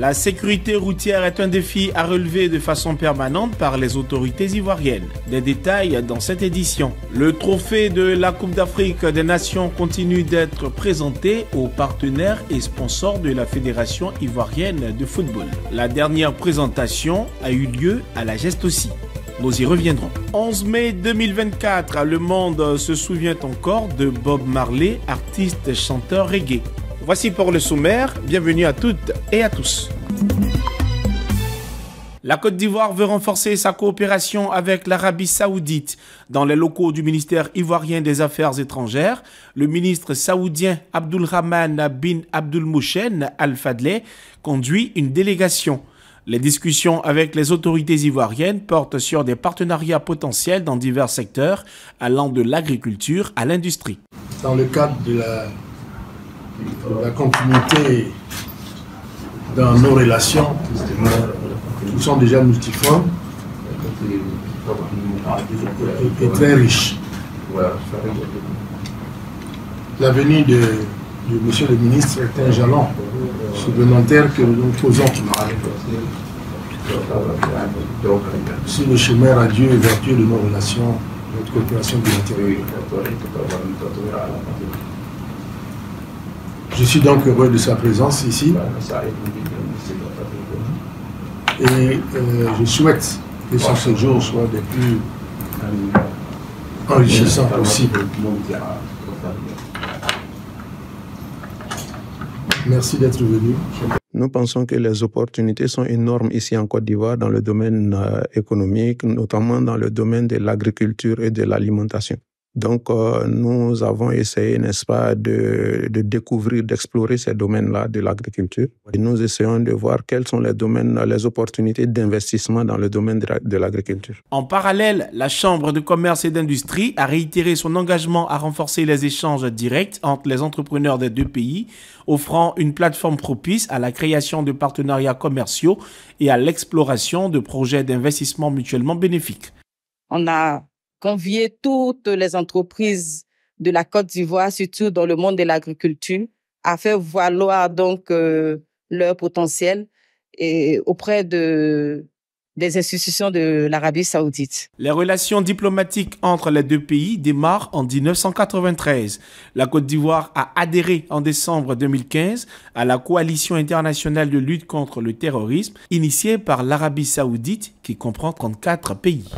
La sécurité routière est un défi à relever de façon permanente par les autorités ivoiriennes. Des détails dans cette édition. Le trophée de la Coupe d'Afrique des Nations continue d'être présenté aux partenaires et sponsors de la Fédération ivoirienne de football. La dernière présentation a eu lieu à la Gestosi. Nous y reviendrons. 11 mai 2024, le monde se souvient encore de Bob Marley, artiste chanteur reggae. Voici pour le sommaire, bienvenue à toutes et à tous. La Côte d'Ivoire veut renforcer sa coopération avec l'Arabie Saoudite. Dans les locaux du ministère ivoirien des Affaires étrangères, le ministre saoudien Abdulrahman bin Abdulmouchen Al-Fadleh conduit une délégation. Les discussions avec les autorités ivoiriennes portent sur des partenariats potentiels dans divers secteurs, allant de l'agriculture à l'industrie. Dans le cadre de la continuité dans nos relations, qui sont déjà multiformes et très riches. La venue de Monsieur le ministre est un jalon supplémentaire que nous posons sur le chemin radieux et vertueux de nos relations, notre coopération bilatérale. Je suis donc heureux de sa présence ici et je souhaite que son séjour soit le plus enrichissant possible. Merci d'être venu. Nous pensons que les opportunités sont énormes ici en Côte d'Ivoire dans le domaine économique, notamment dans le domaine de l'agriculture et de l'alimentation. Donc, nous avons essayé, n'est-ce pas, de découvrir, d'explorer ces domaines-là de l'agriculture. Et nous essayons de voir quels sont les domaines, les opportunités d'investissement dans le domaine de l'agriculture. En parallèle, la Chambre de commerce et d'industrie a réitéré son engagement à renforcer les échanges directs entre les entrepreneurs des deux pays, offrant une plateforme propice à la création de partenariats commerciaux et à l'exploration de projets d'investissement mutuellement bénéfiques. On a convier toutes les entreprises de la Côte d'Ivoire, surtout dans le monde de l'agriculture, à faire valoir donc leur potentiel et auprès des institutions de l'Arabie Saoudite. Les relations diplomatiques entre les deux pays démarrent en 1993. La Côte d'Ivoire a adhéré en décembre 2015 à la coalition internationale de lutte contre le terrorisme initiée par l'Arabie Saoudite qui comprend 34 pays.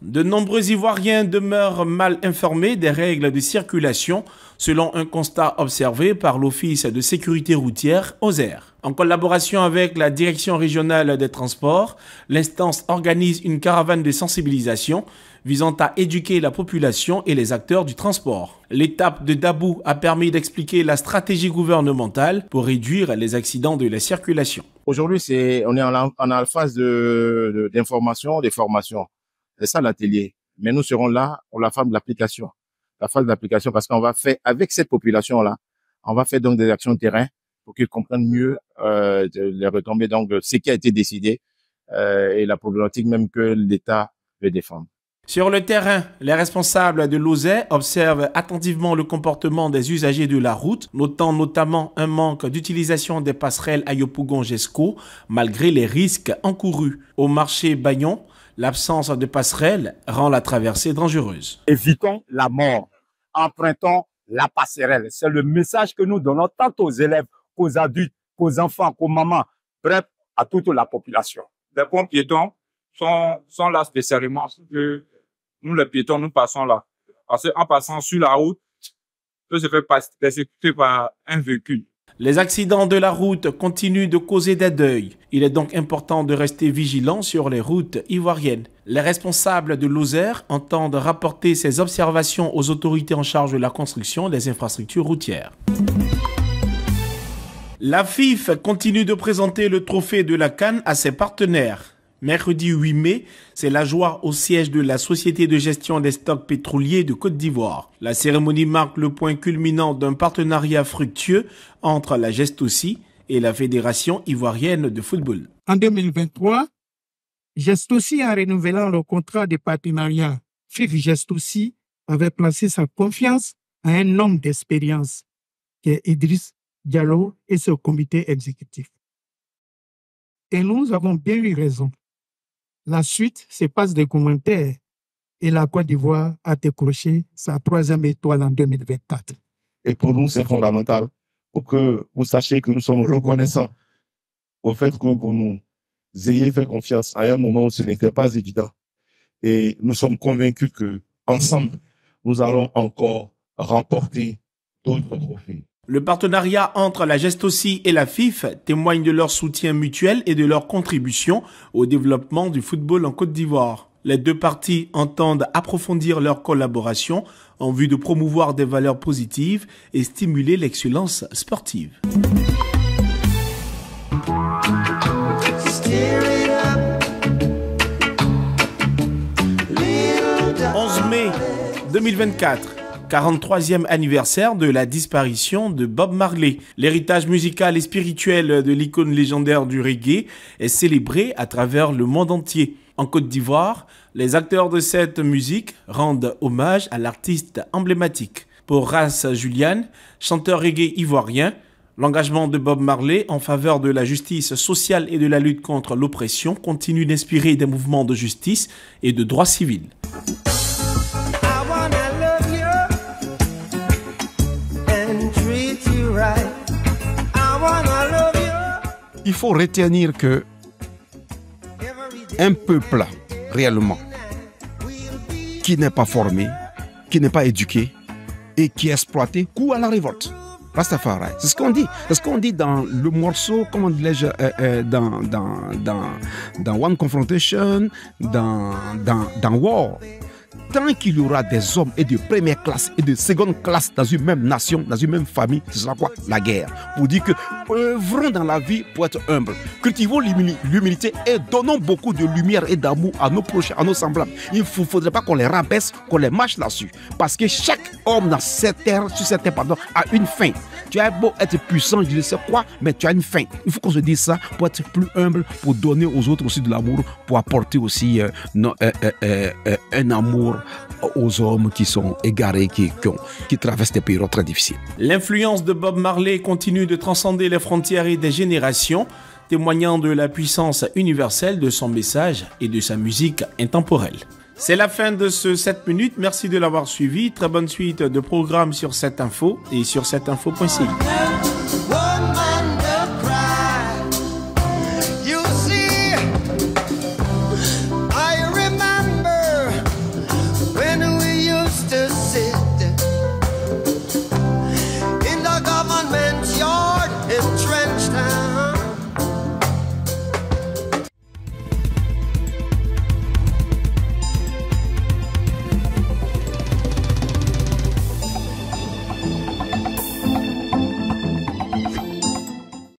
De nombreux Ivoiriens demeurent mal informés des règles de circulation selon un constat observé par l'Office de sécurité routière OSER. En collaboration avec la Direction régionale des transports, l'instance organise une caravane de sensibilisation visant à éduquer la population et les acteurs du transport. L'étape de Dabou a permis d'expliquer la stratégie gouvernementale pour réduire les accidents de la circulation. Aujourd'hui, on est en la phase d'information, de formation. C'est ça l'atelier. Mais nous serons là pour la phase de l'application. La phase de l'application parce qu'on va faire, avec cette population-là, on va faire donc des actions de terrain pour qu'ils comprennent mieux les retombées, donc ce qui a été décidé et la problématique même que l'État veut défendre. Sur le terrain, les responsables de l'OSER observent attentivement le comportement des usagers de la route, notant notamment un manque d'utilisation des passerelles à Yopougon-Jesco malgré les risques encourus. Au marché Bagnon, l'absence de passerelle rend la traversée dangereuse. Évitons la mort, empruntons la passerelle. C'est le message que nous donnons tant aux élèves qu'aux adultes, qu'aux enfants, qu'aux mamans, bref, à toute la population. Les ponts piétons sont là spécialement. Nous, les piétons, nous passons là. Parce qu'en passant sur la route, on peut se faire persécuter par un véhicule. Les accidents de la route continuent de causer des deuils. Il est donc important de rester vigilant sur les routes ivoiriennes. Les responsables de l'OSER entendent rapporter ces observations aux autorités en charge de la construction des infrastructures routières. La FIF continue de présenter le trophée de la CAN à ses partenaires. Mercredi 8 mai, c'est la joie au siège de la Société de gestion des stocks pétroliers de Côte d'Ivoire. La cérémonie marque le point culminant d'un partenariat fructueux entre la Gestosi et la Fédération ivoirienne de football. En 2023, Gestosi, en renouvelant le contrat de partenariat FIF Gestosi, avait placé sa confiance à un homme d'expérience, qui est Idriss Diallo et ce comité exécutif. Et nous avons bien eu raison. La suite se passe des commentaires et la Côte d'Ivoire a décroché sa 3e étoile en 2024. Et pour nous, c'est fondamental pour que vous sachiez que nous sommes reconnaissants au fait que vous nous ayez fait confiance à un moment où ce n'était pas évident. Et nous sommes convaincus que ensemble, nous allons encore remporter d'autres trophées. Le partenariat entre la Gestosi et la FIF témoigne de leur soutien mutuel et de leur contribution au développement du football en Côte d'Ivoire. Les deux parties entendent approfondir leur collaboration en vue de promouvoir des valeurs positives et stimuler l'excellence sportive. 11 mai 2024. 43e anniversaire de la disparition de Bob Marley. L'héritage musical et spirituel de l'icône légendaire du reggae est célébré à travers le monde entier. En Côte d'Ivoire, les acteurs de cette musique rendent hommage à l'artiste emblématique. Pour Ras Julian, chanteur reggae ivoirien, l'engagement de Bob Marley en faveur de la justice sociale et de la lutte contre l'oppression continue d'inspirer des mouvements de justice et de droits civils. Il faut retenir que un peuple réellement qui n'est pas formé, qui n'est pas éduqué et qui est exploité court à la révolte. Rastafari, c'est ce qu'on dit. C'est ce qu'on dit dans le morceau, comment dirais-je, dans One Confrontation, dans War. Tant qu'il y aura des hommes et de première classe et de seconde classe dans une même nation, dans une même famille, ce sera quoi? La guerre. Pour dire que œuvrons dans la vie pour être humble. Cultivons l'humilité et donnons beaucoup de lumière et d'amour à nos prochains, à nos semblables. Il ne faudrait pas qu'on les rabaisse, qu'on les mâche là-dessus. Parce que chaque homme dans cette terre, sur cette terre, a une fin. Tu as beau être puissant, je ne sais quoi, mais tu as une fin. Il faut qu'on se dise ça pour être plus humble, pour donner aux autres aussi de l'amour, pour apporter aussi un amour aux hommes qui sont égarés, qui traversent des périodes très difficiles. L'influence de Bob Marley continue de transcender les frontières et des générations, témoignant de la puissance universelle de son message et de sa musique intemporelle. C'est la fin de ce 7 minutes. Merci de l'avoir suivi. Très bonne suite de programmes sur 7info et sur 7info.ci.